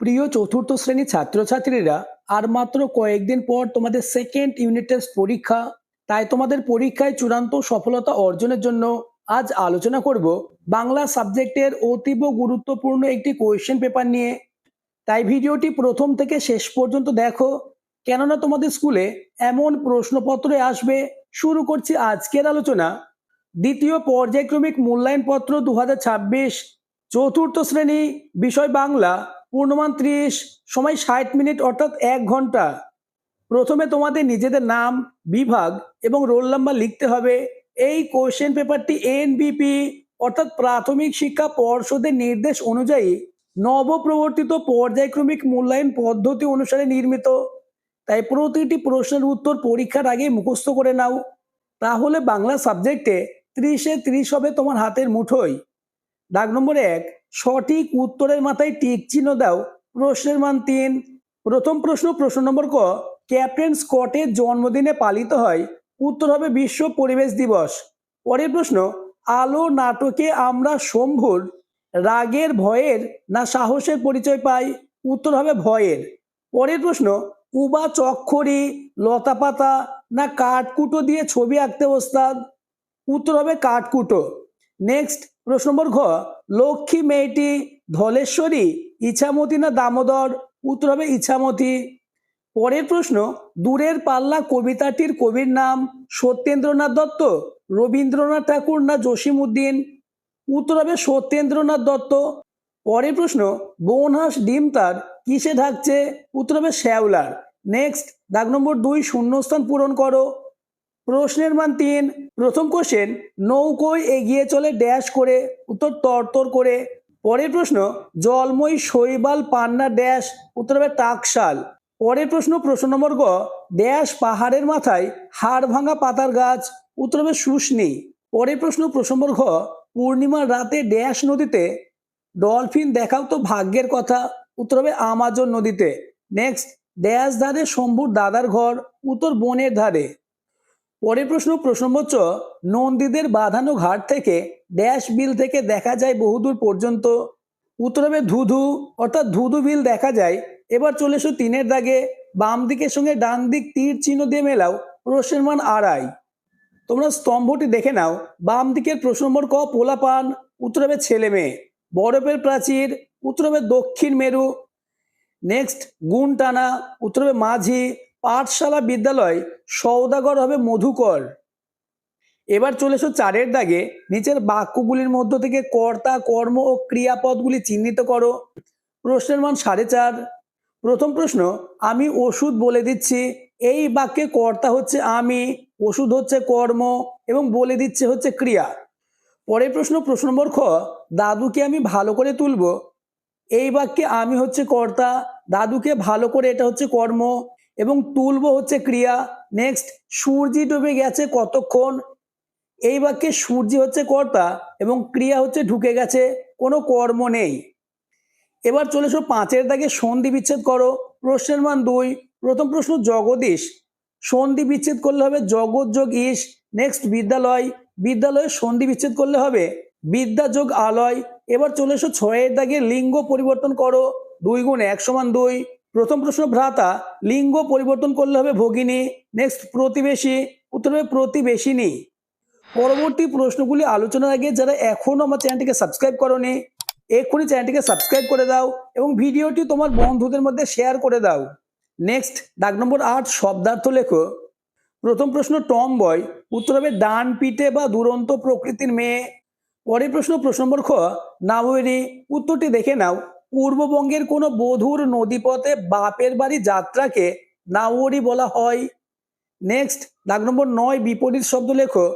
প্রিয় চতুর্থ শ্রেণীর ছাত্রছাত্রীরা, আর মাত্র কয়েকদিন পর তোমাদের সেকেন্ড ইউনিট টেস্ট পরীক্ষা। তাই তোমাদের পরীক্ষায় চূড়ান্ত সফলতা অর্জনের জন্য আজ আলোচনা করব বাংলা সাবজেক্টের অতীব গুরুত্বপূর্ণ একটি কোয়েশ্চেন পেপার নিয়ে। তাই ভিডিওটি প্রথম থেকে শেষ পর্যন্ত দেখো, কেননা তোমাদের স্কুলে এমন প্রশ্নপত্রে আসবে। শুরু করছি আজকের আলোচনা। দ্বিতীয় পর্যায়ক্রমিক মূল্যায়নপত্র 2026, চতুর্থ শ্রেণী, বিষয় বাংলা, পূর্ণমান 30, সময় 60 মিনিট অর্থাৎ 1 ঘন্টা। প্রথমে তোমাদের নিজেদের নাম, বিভাগ এবং রোল নাম্বার লিখতে হবে। এই কোশ্চেন পেপারটি এনবিপি অর্থাৎ প্রাথমিক শিক্ষা পর্ষদের নির্দেশ অনুযায়ী নবপ্রবর্তিত পর্যায়ক্রমিক মূল্যায়ন পদ্ধতি অনুসারে নির্মিত। তাই প্রতিটি প্রশ্নের উত্তর পরীক্ষার আগে মুখস্থ করে নাও, তাহলে বাংলা সাবজেক্টে 30-এ 30 হবে তোমার হাতের মুঠোয়। দাগ নম্বর 1, সঠিক উত্তরের মাথায় টিক চিহ্ন দাও। প্রশ্নের মান 3। প্রথম প্রশ্ন, প্রশ্ন নম্বর ক, ক্যাপ্টেন স্কটের জন্মদিনে পালিত হয়। উত্তর হবে বিশ্ব পরিবেশ দিবস। পরের প্রশ্ন, আলো নাটকে আমরা শম্ভুর রাগের, ভয়ের না সাহসের পরিচয় পাই। উত্তর হবে ভয়ের। পরের প্রশ্ন, উবা চক্ষরি, লতাপাতা না কাঠকুটো দিয়ে ছবি আঁকতে ওস্তাদ। উত্তর হবে কাঠকুটো। নেক্সট, প্রশ্ন নম্বর ঘ, লক্ষ্মী মেয়েটি ধলেশ্বরী, ইছামতি না দামোদর। উত্তর হবে ইছামতি। পরের প্রশ্ন, দূরের পাল্লা কবিতাটির কবির নাম সত্যেন্দ্রনাথ দত্ত, রবীন্দ্রনাথ ঠাকুর না জসিম উদ্দিন। উত্তর হবে সত্যেন্দ্রনাথ দত্ত। পরের প্রশ্ন, বনহাঁস ডিম তার কিসে ঢাকছে। উত্তর হবে শ্যাওলার। নেক্সট, দাগ নম্বর 2, শূন্যস্থান পূরণ করো। প্রশ্নের মান 3। প্রথম কোশ্চেন, নৌকোয় এগিয়ে চলে ড্যাশ করে। উত্তর তরতর করে। পরের প্রশ্ন, জলময়ী শৈবাল পান্না ড্যাশ। উত্তর হবে টাকশাল। পরের প্রশ্ন, প্রশ্ন নম্বর গ, ড্যাশ পাহাড়ের মাথায় হাড় ভাঙা পাতার গাছ। উত্তর হবে শুষ্নি। পরের প্রশ্ন, প্রশ্ন নম্বর ঘ, পূর্ণিমার রাতে ড্যাশ নদীতে ডলফিন দেখাও তো ভাগ্যের কথা। উত্তর হবে আমাজন নদীতে। নেক্সট, ড্যাশ ধারে শম্ভুর দাদার ঘর। উত্তর বনের ধারে। পরের প্রশ্ন, প্রশ্ন নম্বর চ, নন্দীদের বাঁধানো ঘাট থেকে ড্যাশ বিল থেকে দেখা যায় বহুদূর পর্যন্ত। উত্তর হবে ধুধু অর্থাৎ ধুধু বিল দেখা যায়। এবার চলে এসো 3-এর দাগে, বাম দিকের সঙ্গে ডান দিক তীর চিহ্ন দিয়ে মেলাও। প্রশ্নের মান 2.5। তোমরা স্তম্ভটি দেখে নাও। বাম দিকের প্রশ্ন নম্বর ক, পোলাপান। উত্তর হবে ছেলে মেয়ে। বরফের প্রাচীর। উত্তর হবে দক্ষিণ মেরু। নেক্সট, গুণ টানা। উত্তর হবে মাঝি। পাঠশালা বিদ্যালয়। সওদাগর হবে মধুকর। এবার চলে এসো 4-এর দাগে, নিচের বাক্যগুলির মধ্য থেকে কর্তা, কর্ম ও ক্রিয়াপদগুলি চিহ্নিত করো। প্রশ্নের মান 4.5। প্রথম প্রশ্ন, আমি ওষুধ বলে দিচ্ছি। এই বাক্যে কর্তা হচ্ছে আমি, ওষুধ হচ্ছে কর্ম এবং বলে দিচ্ছে হচ্ছে ক্রিয়া। পরের প্রশ্ন, প্রশ্ন নম্বর খ, দাদুকে আমি ভালো করে তুলব। এই বাক্যে আমি হচ্ছে কর্তা, দাদুকে ভালো করে এটা হচ্ছে কর্ম এবং তুলব হচ্ছে ক্রিয়া। নেক্সট, সূর্যি ডুবে গেছে কতক্ষণ। এই বাক্যে সূর্যি হচ্ছে কর্তা এবং ক্রিয়া হচ্ছে ঢুকে গেছে, কোনো কর্ম নেই। এবার চলে এসো 5-এর দাগে, সন্ধি বিচ্ছেদ করো। প্রশ্নের মান 2। প্রথম প্রশ্ন, জগদীশ। সন্ধি বিচ্ছেদ করলে হবে জগৎ যোগ ইস। নেক্সট, বিদ্যালয়। বিদ্যালয়ে সন্ধি বিচ্ছেদ করলে হবে বিদ্যা যোগ আলয়। এবার চলে এসো 6-এর দাগে, লিঙ্গ পরিবর্তন করো। 2 গুণ 1 সমান 2। প্রথম প্রশ্ন, ভ্রাতা। লিঙ্গ পরিবর্তন করলে হবে ভগিনী। নেক্সট, প্রতিবেশী। উত্তর হবে প্রতিবেশিনী। পরবর্তী প্রশ্নগুলি আলোচনার আগে যারা এখনো আমার চ্যানেলটিকে সাবস্ক্রাইব করোনি, এক্ষুনি চ্যানেলটিকে সাবস্ক্রাইব করে দাও এবং ভিডিওটি তোমার বন্ধুদের মধ্যে শেয়ার করে দাও। নেক্সট, দাগ নম্বর 8, শব্দার্থ লেখো। প্রথম প্রশ্ন, টম বয়। উত্তর হবে ডান পিঠে বা দুরন্ত প্রকৃতির মেয়ে। পরের প্রশ্ন, প্রশ্ন নম্বর খ, নাউরি। উত্তরটি দেখে নাও। পূর্ববঙ্গের কোনো বধূর নদীপথে বাপের বাড়ি যাত্রাকে নাউরি বলা হয়। নেক্সট, দাগ নম্বর 9, বিপরীত শব্দ লেখো।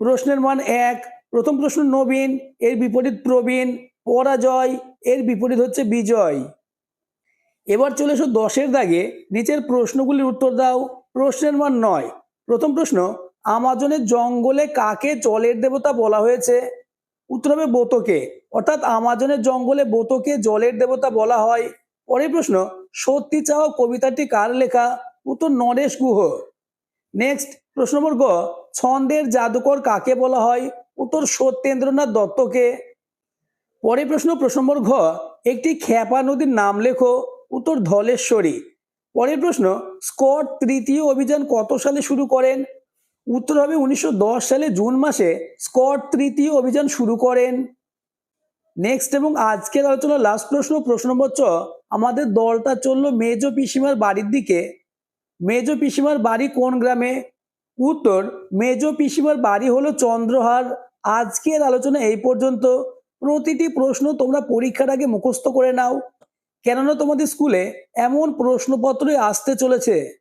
প্রশ্নের মান 1। প্রথম প্রশ্ন, নবীন, এর বিপরীত প্রবীণ। পরাজয়, এর বিপরীত হচ্ছে বিজয়। এবার চলে এসো 10-এর দাগে, নিচের প্রশ্নগুলির উত্তর দাও। প্রশ্নের মান 9। প্রথম প্রশ্ন, আমাজনের জঙ্গলে কাকে জলের দেবতা বলা হয়েছে। উত্তর হবে বোতকে, অর্থাৎ আমাজনের জঙ্গলে বোতকে জলের দেবতা বলা হয়। পরের প্রশ্ন, সত্যি চাও কবিতাটি কার লেখা। উত্তর নরেশ গুহ। নেক্সট, প্রশ্ন নম্বর গ, ছন্দের জাদুকর কাকে বলা হয়। উত্তর সত্যেন্দ্রনাথ দত্তকে। পরের প্রশ্ন, প্রশ্ন নম্বর ঘ, একটি খ্যাপা নদীর নাম লেখো। উত্তর ধলেশ্বরী। পরের প্রশ্ন, স্কট তৃতীয় অভিযান কত সালে শুরু করেন? উত্তর হবে 1910 সালে জুন মাসে স্কট তৃতীয় অভিযান শুরু করেন। নেক্সট এবং আজকের আলোচনার লাস্ট প্রশ্ন, প্রশ্ন নম্বর আমাদের দলটা চললো মেজো পিসিমার বাড়ির দিকে। মেজো পিসিমার বাড়ি কোন গ্রামে? উত্তর, মেজো পিসিমার বাড়ি হলো চন্দ্রহার। আজকের আলোচনা এই পর্যন্ত। প্রতিটি প্রশ্ন তোমরা পরীক্ষার আগে মুখস্থ করে নাও, কেননা তোমাদের স্কুলে এমন প্রশ্নপত্রই আসতে চলেছে